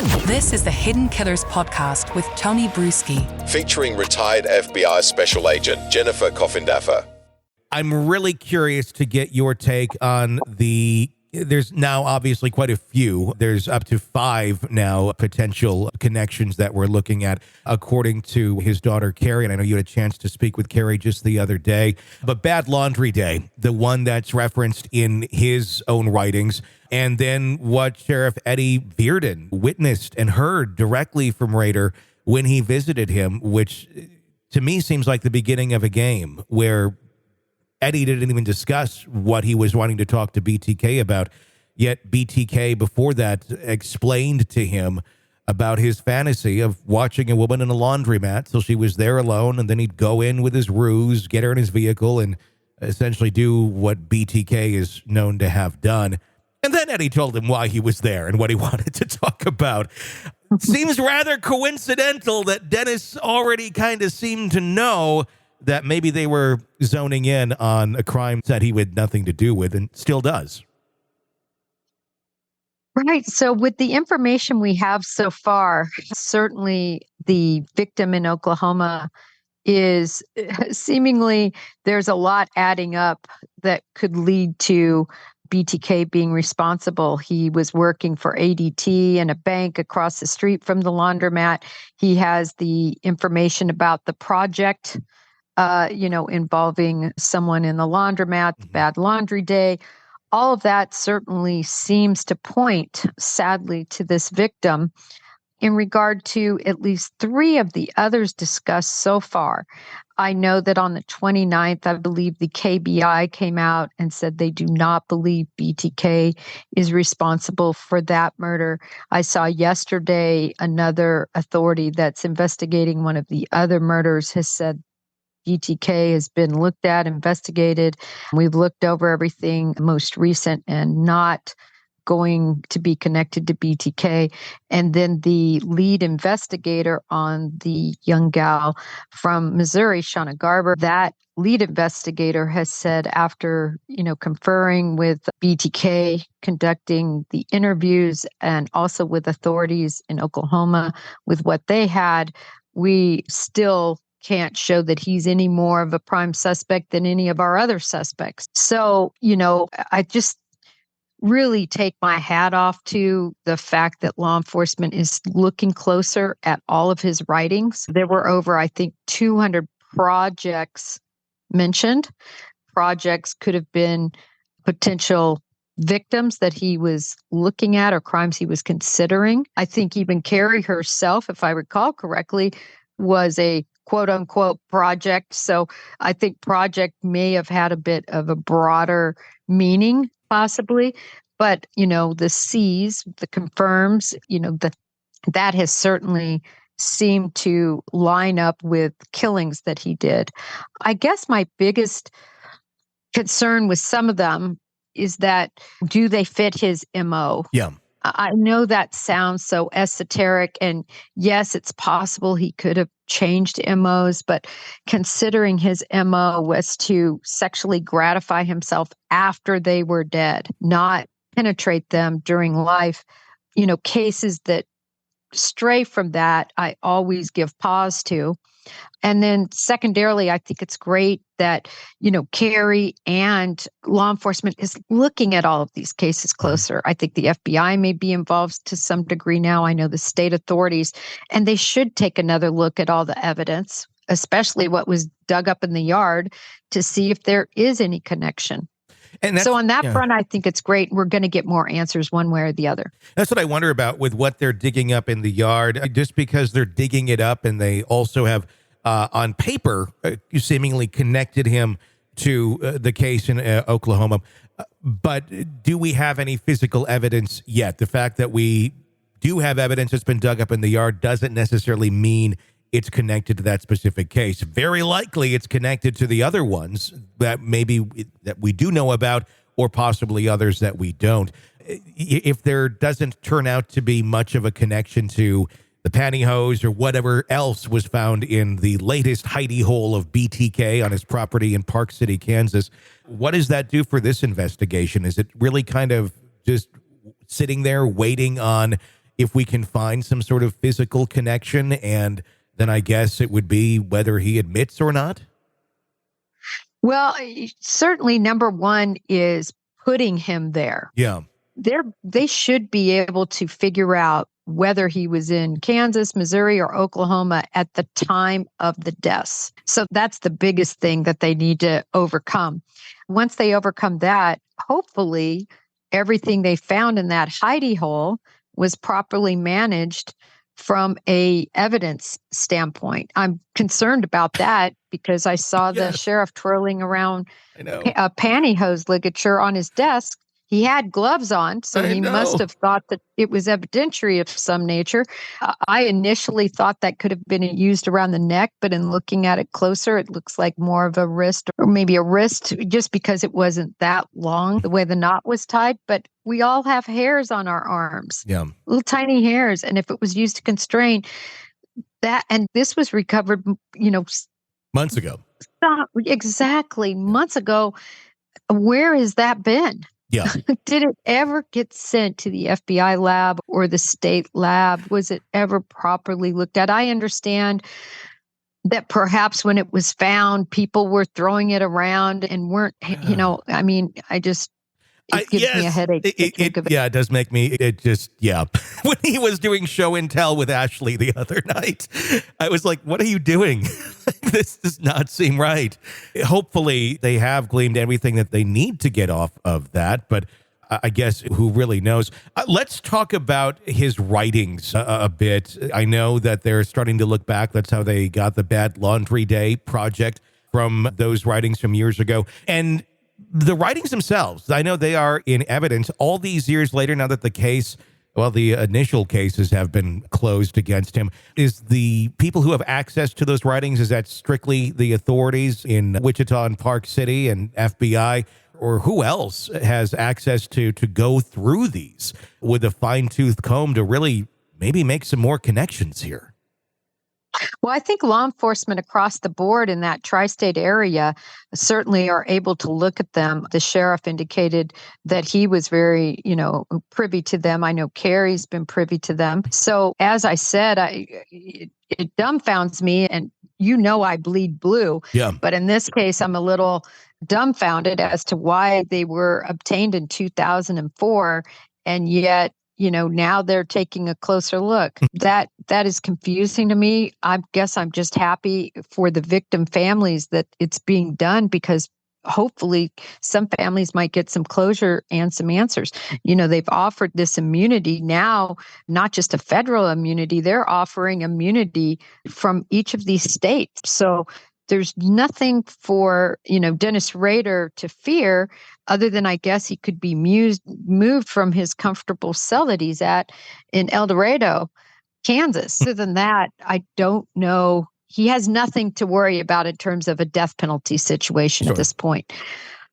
This is the Hidden Killers podcast with Tony Brueski, featuring retired FBI Special Agent Jennifer Coffindaffer. I'm really curious to get your take on there's now obviously quite a few. There's up to 5 now potential connections that we're looking at, according to his daughter, Kerry. And I know you had a chance to speak with Kerry just the other day. But Bad Laundry Day, the one that's referenced in his own writings, and then what Sheriff Eddie Virden witnessed and heard directly from Rader when he visited him, which to me seems like the beginning of a game where Eddie didn't even discuss what he was wanting to talk to BTK about, yet BTK before that explained to him about his fantasy of watching a woman in a laundromat till she was there alone, and then he'd go in with his ruse, get her in his vehicle, and essentially do what BTK is known to have done. And then Eddie told him why he was there and what he wanted to talk about. Seems rather coincidental that Dennis already kind of seemed to know that maybe they were zoning in on a crime that he had nothing to do with and still does. Right. So with the information we have so far, certainly the victim in Oklahoma is seemingly there's a lot adding up that could lead to BTK being responsible. He was working for ADT in a bank across the street from the laundromat. He has the information about the project involving someone in the laundromat, Bad Laundry Day. All of that certainly seems to point, sadly, to this victim. In regard to at least 3 of the others discussed so far, I know that on the 29th, I believe the KBI came out and said they do not believe BTK is responsible for that murder. I saw yesterday another authority that's investigating one of the other murders has said BTK has been looked at, investigated. We've looked over everything most recent and not going to be connected to BTK. And then the lead investigator on the young gal from Missouri, Shauna Garber, that lead investigator has said after, conferring with BTK, conducting the interviews and also with authorities in Oklahoma with what they had, we still can't show that he's any more of a prime suspect than any of our other suspects. So, I just really take my hat off to the fact that law enforcement is looking closer at all of his writings. There were over, I think, 200 projects mentioned. Projects could have been potential victims that he was looking at or crimes he was considering. I think even Kerry herself, if I recall correctly, was a quote unquote project. So I think project may have had a bit of a broader meaning possibly, but the C's, the confirms, that has certainly seemed to line up with killings that he did. I guess my biggest concern with some of them is that do they fit his MO? Yeah. I know that sounds so esoteric, and yes, it's possible he could have changed MOs, but considering his MO was to sexually gratify himself after they were dead, not penetrate them during life, cases that stray from that, I always give pause to. And then secondarily, I think it's great that, Kerry and law enforcement is looking at all of these cases closer. I think the FBI may be involved to some degree now. I know the state authorities, and they should take another look at all the evidence, especially what was dug up in the yard, to see if there is any connection. And so on that front, I think it's great. We're going to get more answers one way or the other. That's what I wonder about with what they're digging up in the yard. Just because they're digging it up and they also have on paper seemingly connected him to the case in Oklahoma. But do we have any physical evidence yet? The fact that we do have evidence that's been dug up in the yard doesn't necessarily mean it's connected to that specific case. Very likely it's connected to the other ones that that we do know about, or possibly others that we don't. If there doesn't turn out to be much of a connection to the pantyhose or whatever else was found in the latest hidey hole of BTK on his property in Park City, Kansas, what does that do for this investigation? Is it really kind of just sitting there waiting on if we can find some sort of physical connection, and then I guess it would be whether he admits or not. Well, certainly number one is putting him there. Yeah. They should be able to figure out whether he was in Kansas, Missouri, or Oklahoma at the time of the deaths. So that's the biggest thing that they need to overcome. Once they overcome that, hopefully everything they found in that hidey hole was properly managed from a evidence standpoint. I'm concerned about that because I saw the sheriff twirling around a pantyhose ligature on his desk. He had gloves on, so he must have thought that it was evidentiary of some nature. I initially thought that could have been used around the neck, but in looking at it closer, it looks like more of a wrist, or maybe a wrist, just because it wasn't that long, the way the knot was tied. But we all have hairs on our arms, little tiny hairs. And if it was used to constrain that, and this was recovered, months ago. Exactly. Months ago. Where has that been? Yeah. Did it ever get sent to the FBI lab or the state lab? Was it ever properly looked at? I understand that perhaps when it was found, people were throwing it around and weren't, it gives me a headache to think of it. Yeah, it does make me, when he was doing show and tell with Ashley the other night, I was like, what are you doing? This does not seem right. Hopefully they have gleaned everything that they need to get off of that, but I guess who really knows? Let's talk about his writings a bit. I know that they're starting to look back. That's how they got the Bad Laundry Day project from those writings from years ago. And the writings themselves, I know they are in evidence all these years later, now that the initial cases have been closed against him. Is the people who have access to those writings, is that strictly the authorities in Wichita and Park City and FBI? Or who else has access to go through these with a fine-tooth comb to really maybe make some more connections here? Well, I think law enforcement across the board in that tri-state area certainly are able to look at them. The sheriff indicated that he was very, privy to them. I know Kerry's been privy to them. So as I said, it dumbfounds me, and I bleed blue. Yeah. But in this case, I'm a little dumbfounded as to why they were obtained in 2004, and yet now they're taking a closer look. That is confusing to me. I guess I'm just happy for the victim families that it's being done, because hopefully some families might get some closure and some answers. They've offered this immunity now, not just a federal immunity, they're offering immunity from each of these states. So there's nothing for, Dennis Rader to fear, other than I guess he could be moved from his comfortable cell that he's at in El Dorado, Kansas. Other than that, I don't know. He has nothing to worry about in terms of a death penalty situation at this point.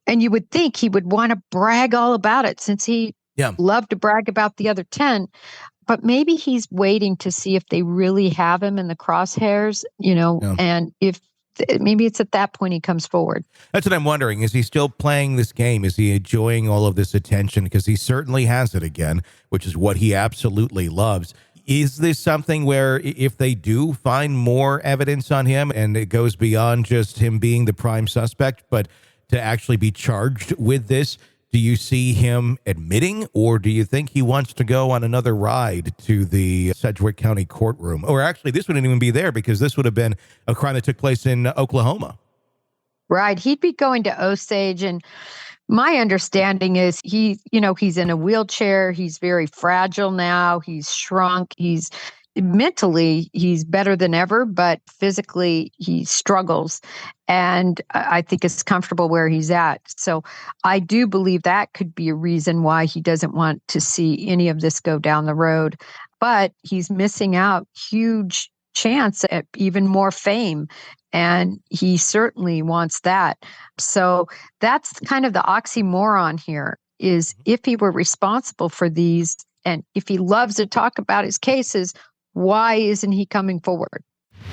And you would think he would want to brag all about it, since he loved to brag about the other 10. But maybe he's waiting to see if they really have him in the crosshairs, and if maybe it's at that point he comes forward. That's what I'm wondering. Is he still playing this game? Is he enjoying all of this attention? Because he certainly has it again, which is what he absolutely loves. Is this something where if they do find more evidence on him, and it goes beyond just him being the prime suspect, but to actually be charged with this, do you see him admitting, or do you think he wants to go on another ride to the Sedgwick County courtroom? Or actually, this wouldn't even be there, because this would have been a crime that took place in Oklahoma. Right. He'd be going to Osage. And my understanding is he's in a wheelchair. He's very fragile now. He's shrunk. Mentally, he's better than ever, but physically he struggles. And I think is comfortable where he's at. So I do believe that could be a reason why he doesn't want to see any of this go down the road. But he's missing out huge chance at even more fame. And he certainly wants that. So that's kind of the oxymoron here, is if he were responsible for these, and if he loves to talk about his cases, why isn't he coming forward?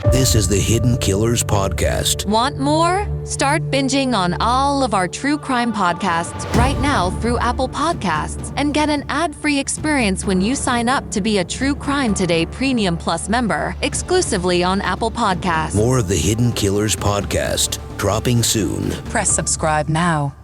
This is the Hidden Killers Podcast. Want more? Start binging on all of our true crime podcasts right now through Apple Podcasts and get an ad-free experience when you sign up to be a True Crime Today Premium Plus member exclusively on Apple Podcasts. More of the Hidden Killers Podcast, dropping soon. Press subscribe now.